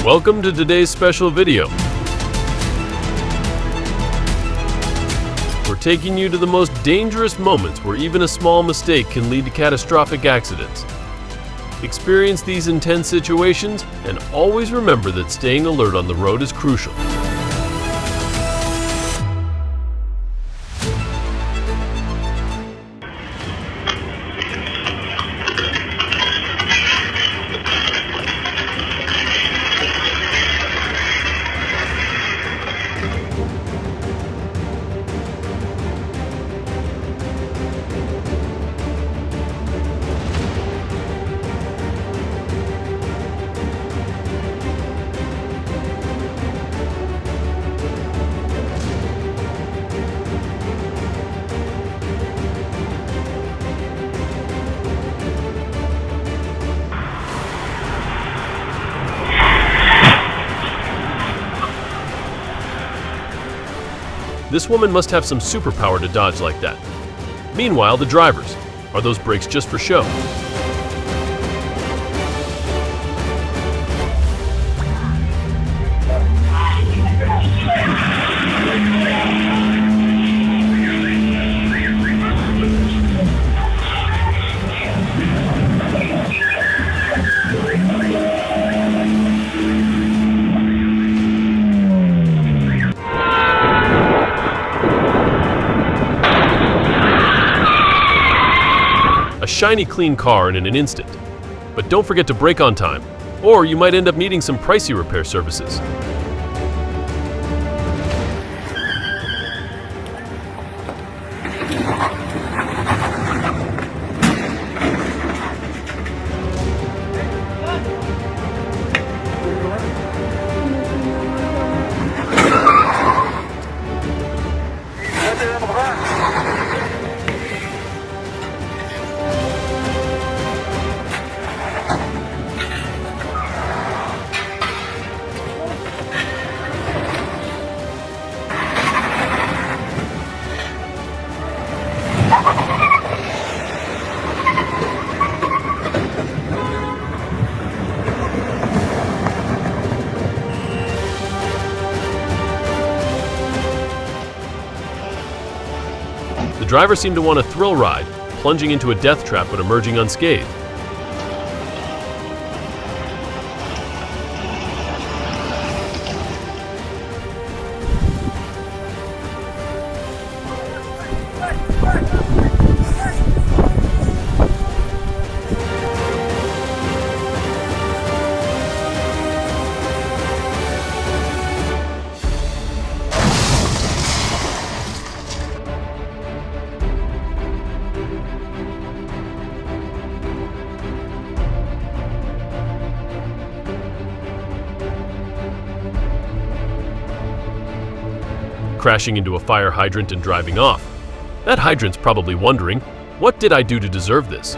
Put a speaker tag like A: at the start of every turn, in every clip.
A: Welcome to today's special video. We're taking you to the most dangerous moments where even a small mistake can lead to catastrophic accidents. Experience these intense situations and always remember that staying alert on the road is crucial. This woman must have some superpower to dodge like that. Meanwhile, the drivers. Are those brakes just for show? A shiny clean car in an instant. But don't forget to brake on time, or you might end up needing some pricey repair services. The driver seemed to want a thrill ride, plunging into a death trap but emerging unscathed. Crashing into a fire hydrant and driving off. That hydrant's probably wondering, what did I do to deserve this?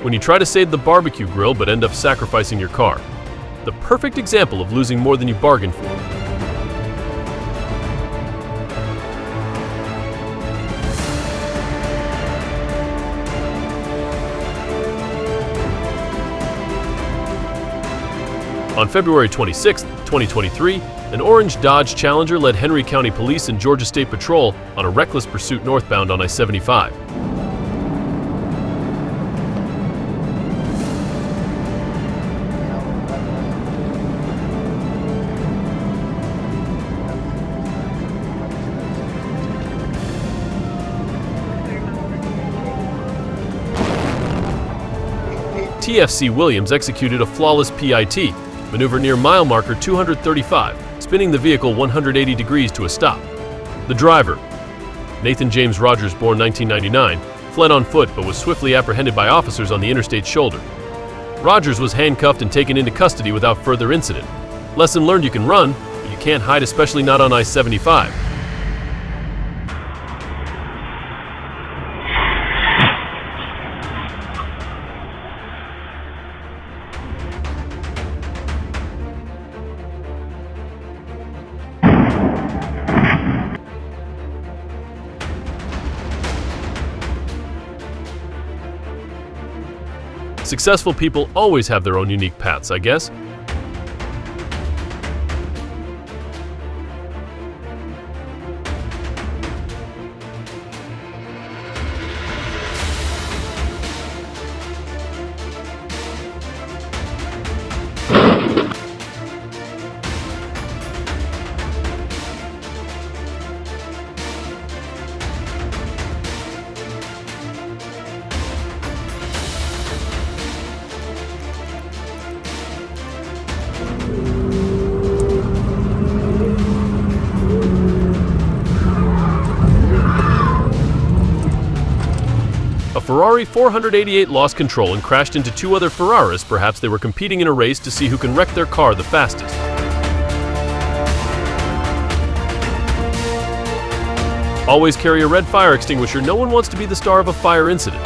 A: When you try to save the barbecue grill but end up sacrificing your car. The perfect example of losing more than you bargained for. On February 26, 2023, an orange Dodge Challenger led Henry County Police and Georgia State Patrol on a reckless pursuit northbound on I-75. TFC Williams executed a flawless PIT, maneuver near mile marker 235, spinning the vehicle 180 degrees to a stop. The driver, Nathan James Rogers, born 1999, fled on foot but was swiftly apprehended by officers on the interstate shoulder. Rogers was handcuffed and taken into custody without further incident. Lesson learned: you can run, but you can't hide, especially not on I-75. Successful people always have their own unique paths, I guess. A Ferrari 488 lost control and crashed into two other Ferraris. Perhaps they were competing in a race to see who can wreck their car the fastest. Always carry a red fire extinguisher. No one wants to be the star of a fire incident.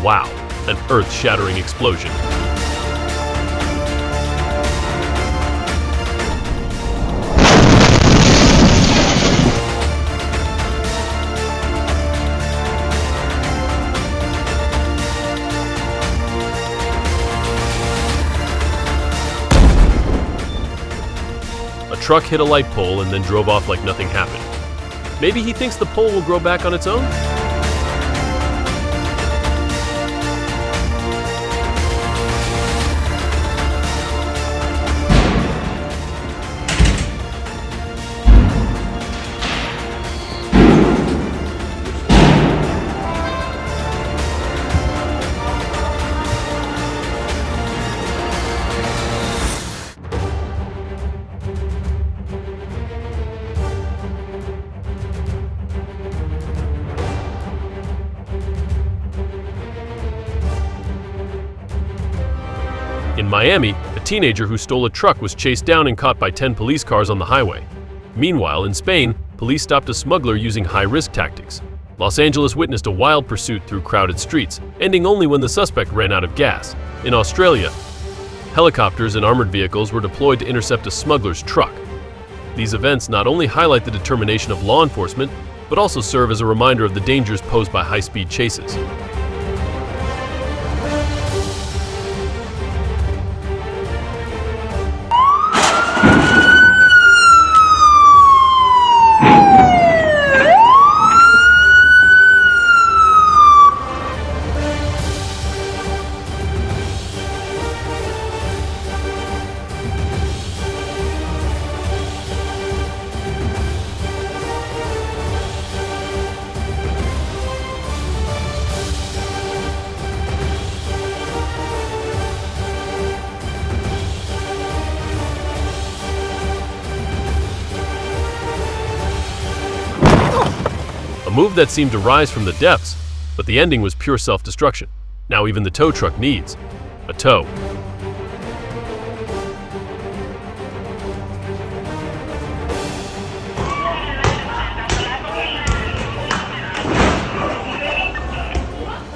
A: Wow, an earth-shattering explosion. A truck hit a light pole and then drove off like nothing happened. Maybe he thinks the pole will grow back on its own? In Miami, a teenager who stole a truck was chased down and caught by 10 police cars on the highway. Meanwhile, in Spain, police stopped a smuggler using high-risk tactics. Los Angeles witnessed a wild pursuit through crowded streets, ending only when the suspect ran out of gas. In Australia, helicopters and armored vehicles were deployed to intercept a smuggler's truck. These events not only highlight the determination of law enforcement, but also serve as a reminder of the dangers posed by high-speed chases. A move that seemed to rise from the depths, but the ending was pure self-destruction. Now even the tow truck needs a tow.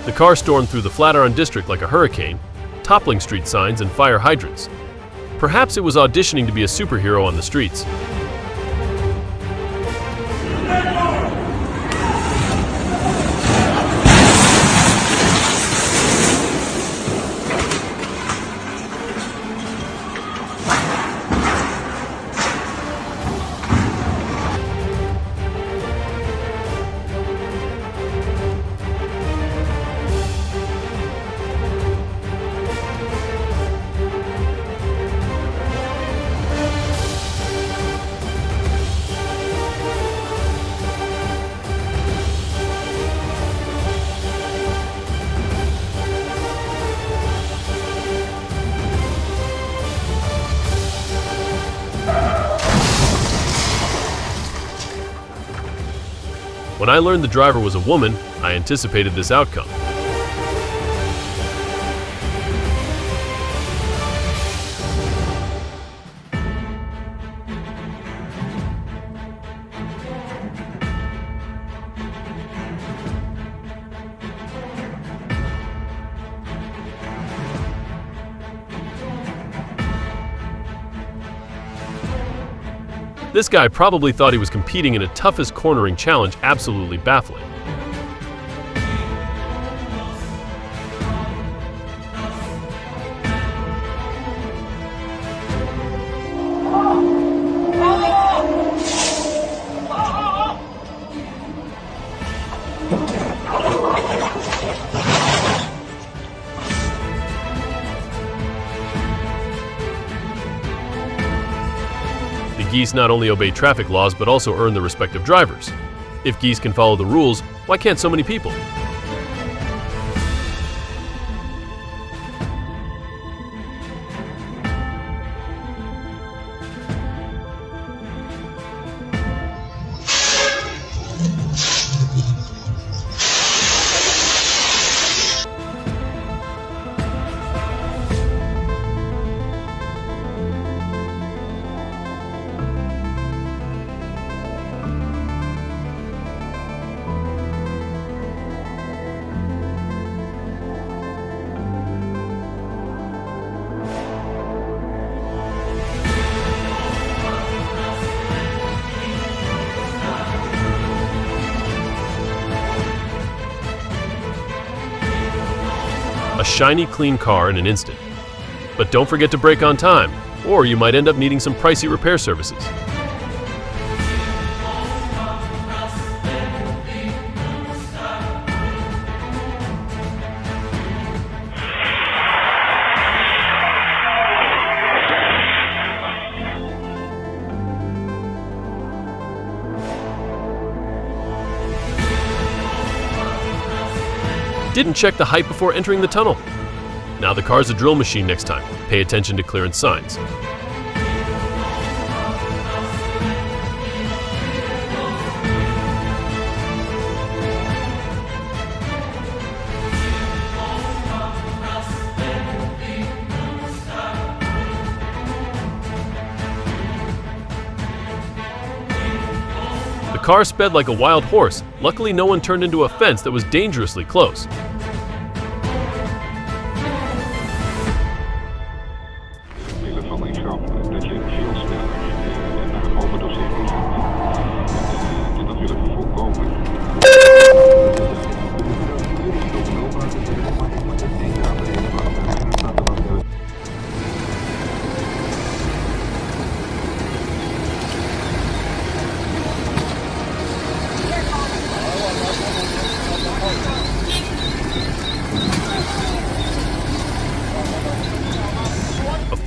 A: The car stormed through the Flatiron district like a hurricane, toppling street signs and fire hydrants. Perhaps it was auditioning to be a superhero on the streets. When I learned the driver was a woman, I anticipated this outcome. This guy probably thought he was competing in a toughest cornering challenge, absolutely baffling. Geese not only obey traffic laws but also earn the respect of drivers. If geese can follow the rules, why can't so many people? A shiny, clean car in an instant. But don't forget to brake on time, or you might end up needing some pricey repair services. Didn't check the height before entering the tunnel. Now the car's a drill machine next time. Pay attention to clearance signs. The car sped like a wild horse. Luckily, no one turned into a fence that was dangerously close.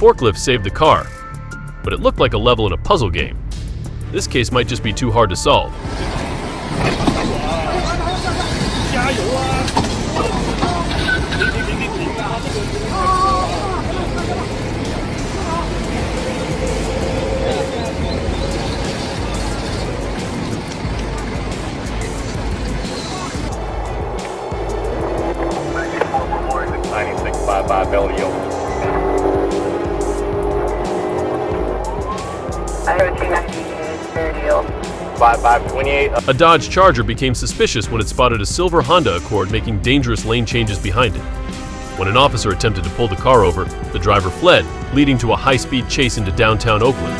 A: Forklift saved the car, but it looked like a level in a puzzle game. This case might just be too hard to solve. A Dodge Charger became suspicious when it spotted a silver Honda Accord making dangerous lane changes behind it. When an officer attempted to pull the car over, the driver fled, leading to a high-speed chase into downtown Oakland.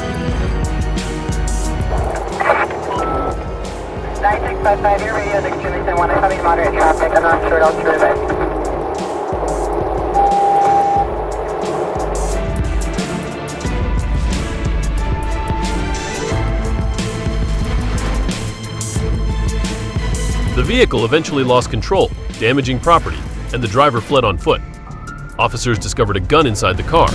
B: 9655, your radio is extremely thin. One is having moderate traffic. I'm not sure I'll prove it.
A: The vehicle eventually lost control, damaging property, and the driver fled on foot. Officers discovered a gun inside the car.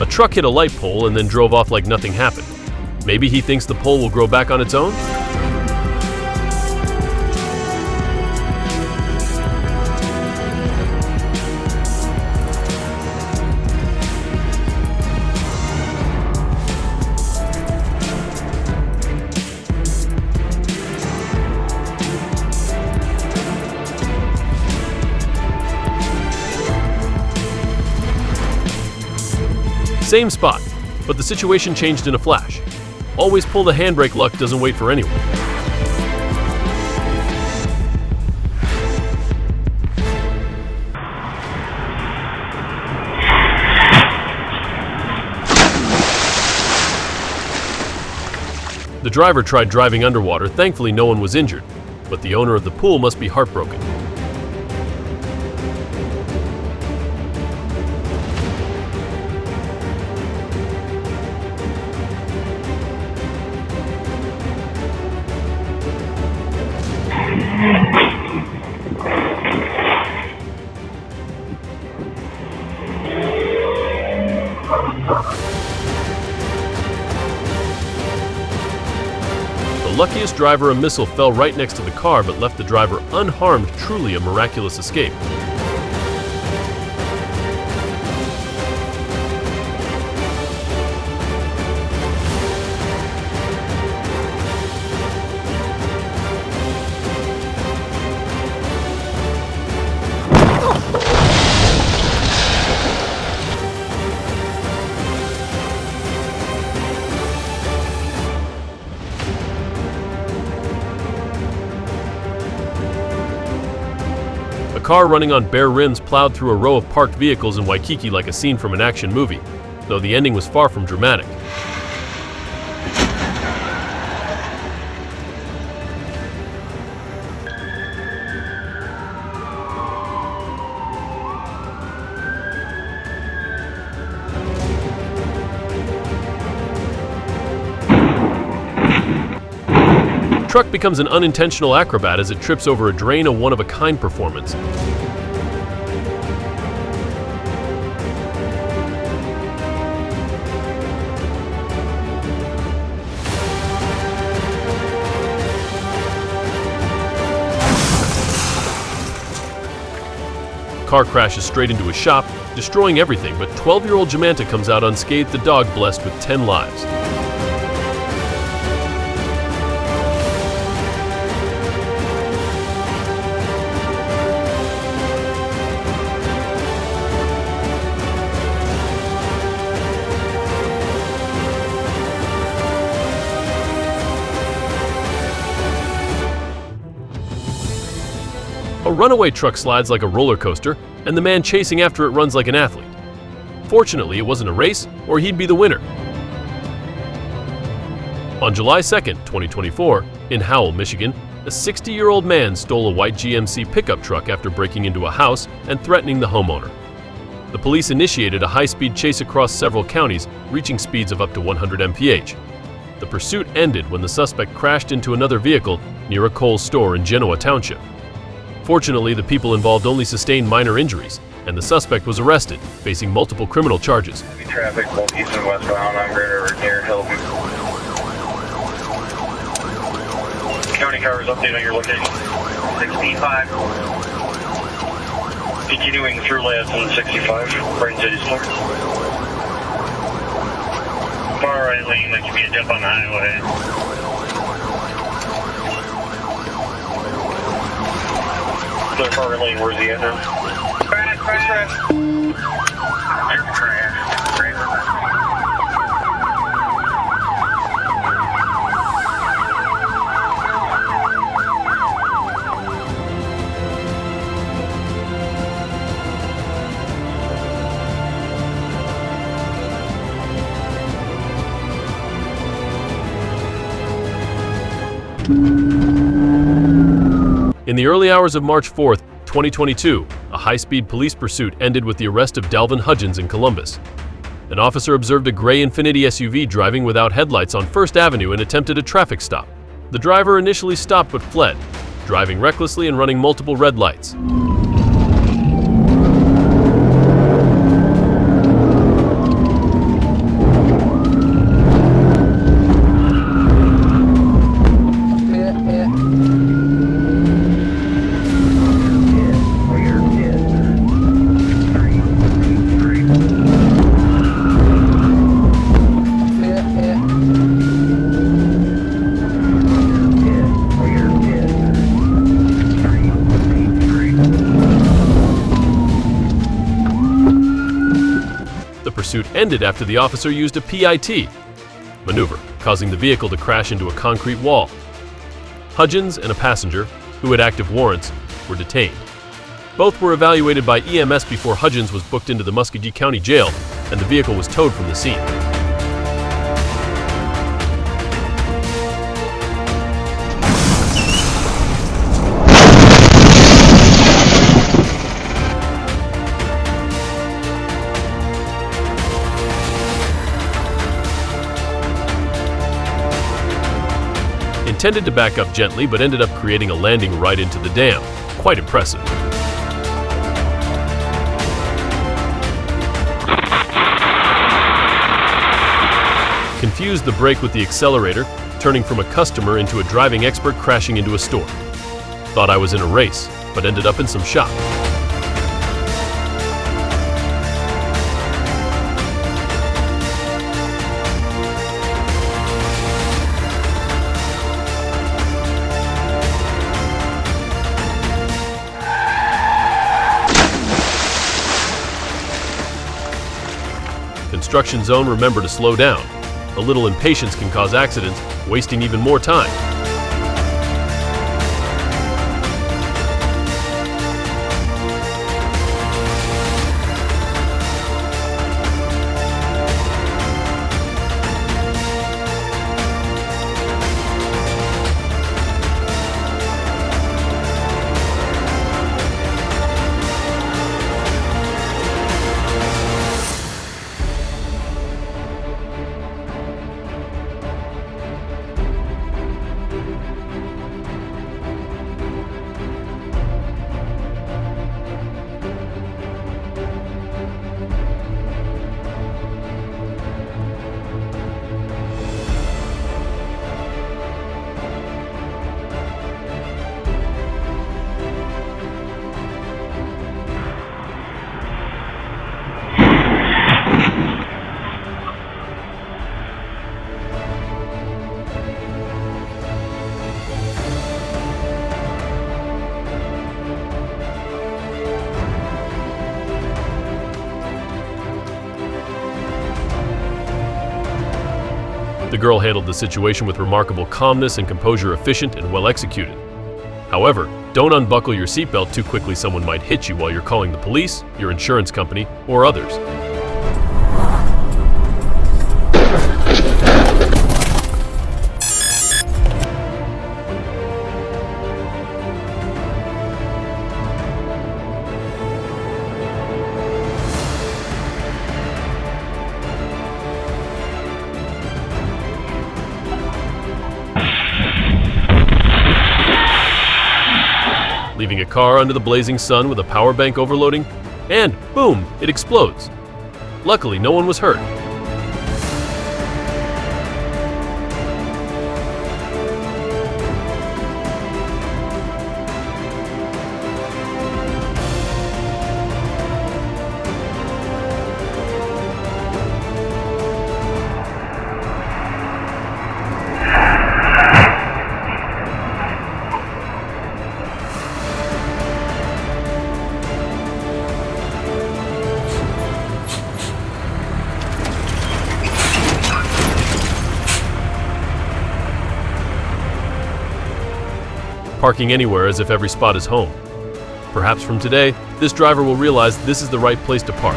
A: A truck hit a light pole and then drove off like nothing happened. Maybe he thinks the pole will grow back on its own? Same spot, but the situation changed in a flash. Always pull the handbrake, luck doesn't wait for anyone. The driver tried driving underwater, thankfully no one was injured, but the owner of the pool must be heartbroken. The luckiest driver, a missile fell right next to the car but left the driver unharmed, truly a miraculous escape. A car running on bare rims plowed through a row of parked vehicles in Waikiki like a scene from an action movie, though the ending was far from dramatic. Truck becomes an unintentional acrobat as it trips over a drain, a one-of-a-kind performance. Car crashes straight into a shop, destroying everything, but 12-year-old Jamanta comes out unscathed, the dog blessed with 10 lives. A runaway truck slides like a roller coaster, and the man chasing after it runs like an athlete. Fortunately, it wasn't a race, or he'd be the winner. On July 2nd, 2024, in Howell, Michigan, a 60-year-old man stole a white GMC pickup truck after breaking into a house and threatening the homeowner. The police initiated a high-speed chase across several counties, reaching speeds of up to 100 mph. The pursuit ended when the suspect crashed into another vehicle near a Kohl's store in Genoa Township. Fortunately, the people involved only sustained minor injuries, and the suspect was arrested, facing multiple criminal charges.
C: Traffic both east and westbound on Greater near Hilton. County cars update on your location. 65. Continuing through last on 65, Brighton City Store. Far right lane, that could be a dip on the highway. Clear far right lane, where's he at now? Crash.
A: In the early hours of March 4th, 2022, a high-speed police pursuit ended with the arrest of Dalvin Hudgens in Columbus. An officer observed a gray Infiniti SUV driving without headlights on First Avenue and attempted a traffic stop. The driver initially stopped but fled, driving recklessly and running multiple red lights. pursuit ended after the officer used a PIT maneuver, causing the vehicle to crash into a concrete wall. Hudgens and a passenger, who had active warrants, were detained. Both were evaluated by EMS before Hudgens was booked into the Muskogee County Jail, and the vehicle was towed from the scene. Intended to back up gently, but ended up creating a landing right into the dam. Quite impressive. Confused the brake with the accelerator, turning from a customer into a driving expert crashing into a store. Thought I was in a race, but ended up in some shop. Construction zone, remember to slow down. A little impatience can cause accidents, wasting even more time. The girl handled the situation with remarkable calmness and composure, efficient and well executed. However, don't unbuckle your seatbelt too quickly. Someone might hit you while you're calling the police, your insurance company, or others. Leaving a car under the blazing sun with a power bank overloading, and boom, it explodes. Luckily, no one was hurt. Parking anywhere as if every spot is home. Perhaps from today, this driver will realize this is the right place to park.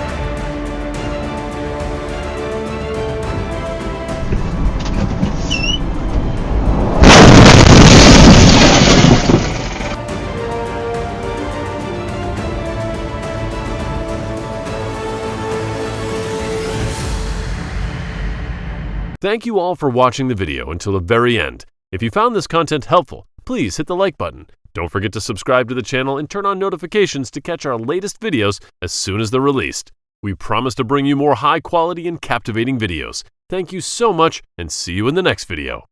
A: Thank you all for watching the video until the very end. If you found this content helpful, please hit the like button. Don't forget to subscribe to the channel and turn on notifications to catch our latest videos as soon as they're released. We promise to bring you more high quality and captivating videos. Thank you so much, and see you in the next video.